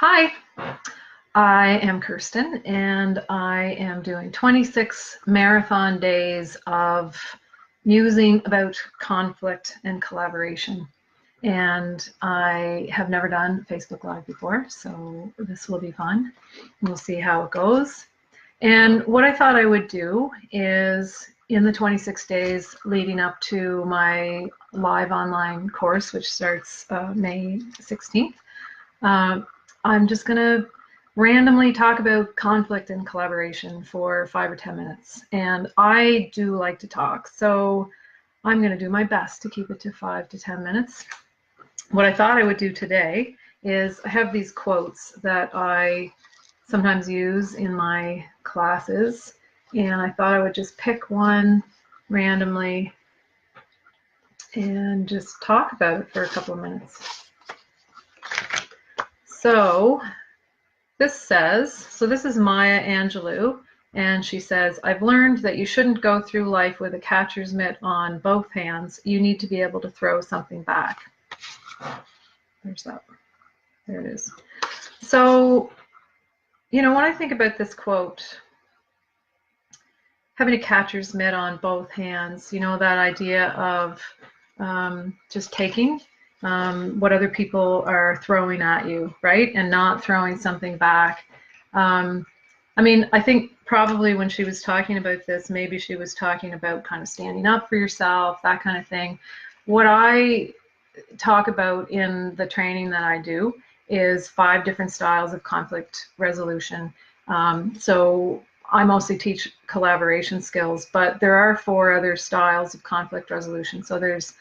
Hi, I am Kirstin, and I am doing 26 marathon days of musing about conflict and collaboration. And I have never done Facebook Live before, so this will be fun. We'll see how it goes. And what I thought I would do is, in the 26 days leading up to my live online course, which starts May 16th, I'm just going to randomly talk about conflict and collaboration for 5 or 10 minutes. And I do like to talk, so I'm going to do my best to keep it to 5 to 10 minutes. What I thought I would do today is I have these quotes that I sometimes use in my classes, and I thought I would just pick one randomly and just talk about it for a couple of minutes. So this is Maya Angelou, and she says, "I've learned that you shouldn't go through life with a catcher's mitt on both hands. You need to be able to throw something back." There's that. There it is. So, when I think about this quote, having a catcher's mitt on both hands, that idea of just taking what other people are throwing at you, right? And not throwing something back. I think probably when she was talking about this, maybe she was talking about kind of standing up for yourself, that kind of thing. What I talk about in the training that I do is 5 different styles of conflict resolution. So I mostly teach collaboration skills, but there are 4 other styles of conflict resolution. So there's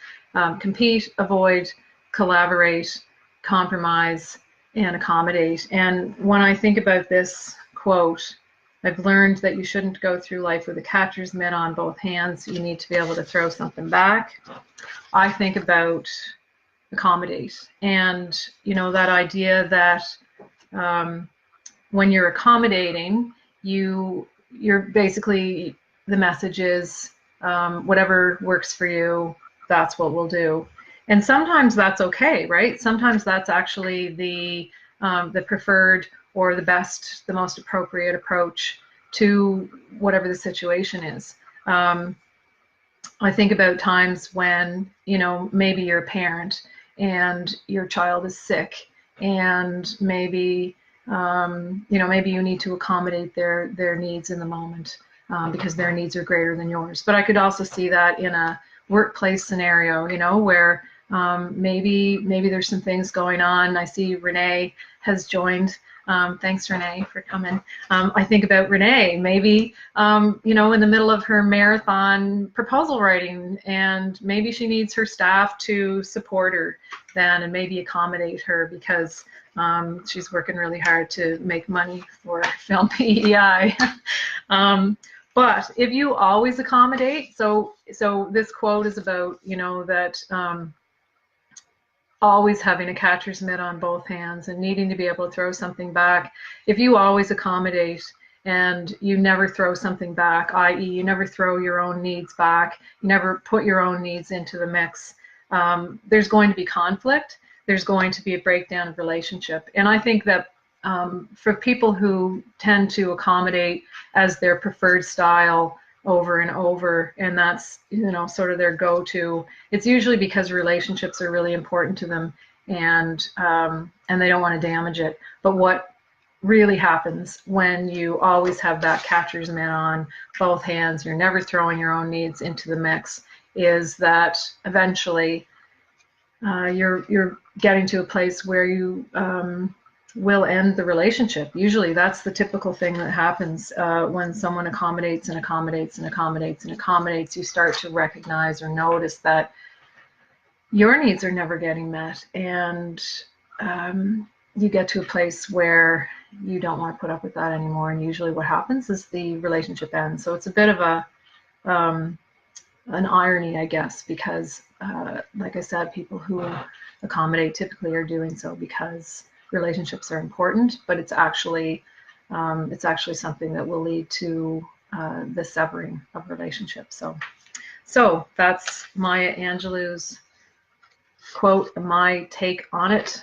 compete, avoid, collaborate, compromise, and accommodate. And when I think about this quote, "I've learned that you shouldn't go through life with a catcher's mitt on both hands. You need to be able to throw something back," I think about accommodate. And, that idea that when you're accommodating, you're basically, the message is whatever works for you, that's what we'll do. And sometimes that's okay, right? Sometimes that's actually the preferred or the best, the most appropriate approach to whatever the situation is. I think about times when, maybe you're a parent and your child is sick, and maybe, maybe you need to accommodate their needs in the moment because their needs are greater than yours. But I could also see that in a workplace scenario, where maybe there's some things going on. I see Renee has joined. Thanks, Renee, for coming. I think about Renee, maybe, in the middle of her marathon proposal writing, and maybe she needs her staff to support her then and maybe accommodate her because she's working really hard to make money for Film PEI. But if you always accommodate, so this quote is about, that always having a catcher's mitt on both hands and needing to be able to throw something back. If you always accommodate and you never throw something back, i.e. you never throw your own needs back, you never put your own needs into the mix, there's going to be conflict, there's going to be a breakdown of relationship. And I think that for people who tend to accommodate as their preferred style over and over, and that's sort of their go-to, it's usually because relationships are really important to them, and they don't want to damage it. But what really happens when you always have that catcher's mitt on both hands, you're never throwing your own needs into the mix, is that eventually you're getting to a place where you will end the relationship. Usually that's the typical thing that happens when someone accommodates and accommodates and accommodates and accommodates. You start to recognize or notice that your needs are never getting met, and you get to a place where you don't want to put up with that anymore, and usually what happens is the relationship ends. So it's a bit of an irony, I guess, because like I said, people who accommodate typically are doing so because relationships are important, but it's actually something that will lead to the severing of relationships. So that's Maya Angelou's quote, my take on it.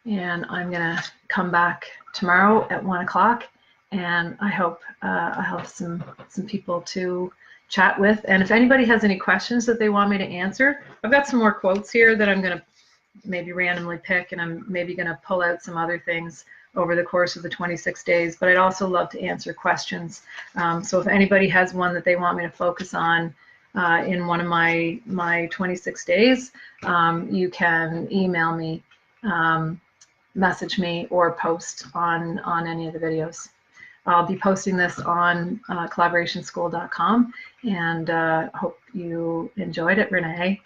and I'm gonna come back tomorrow at 1 o'clock, and I hope I have some people to chat with. And if anybody has any questions that they want me to answer, I've got some more quotes here that I'm gonna maybe randomly pick, and I'm maybe gonna pull out some other things over the course of the 26 days, but I'd also love to answer questions. So if anybody has one that they want me to focus on in one of my 26 days, you can email me, message me, or post on any of the videos. I'll be posting this on collaborationschool.com, and hope you enjoyed it, Renee.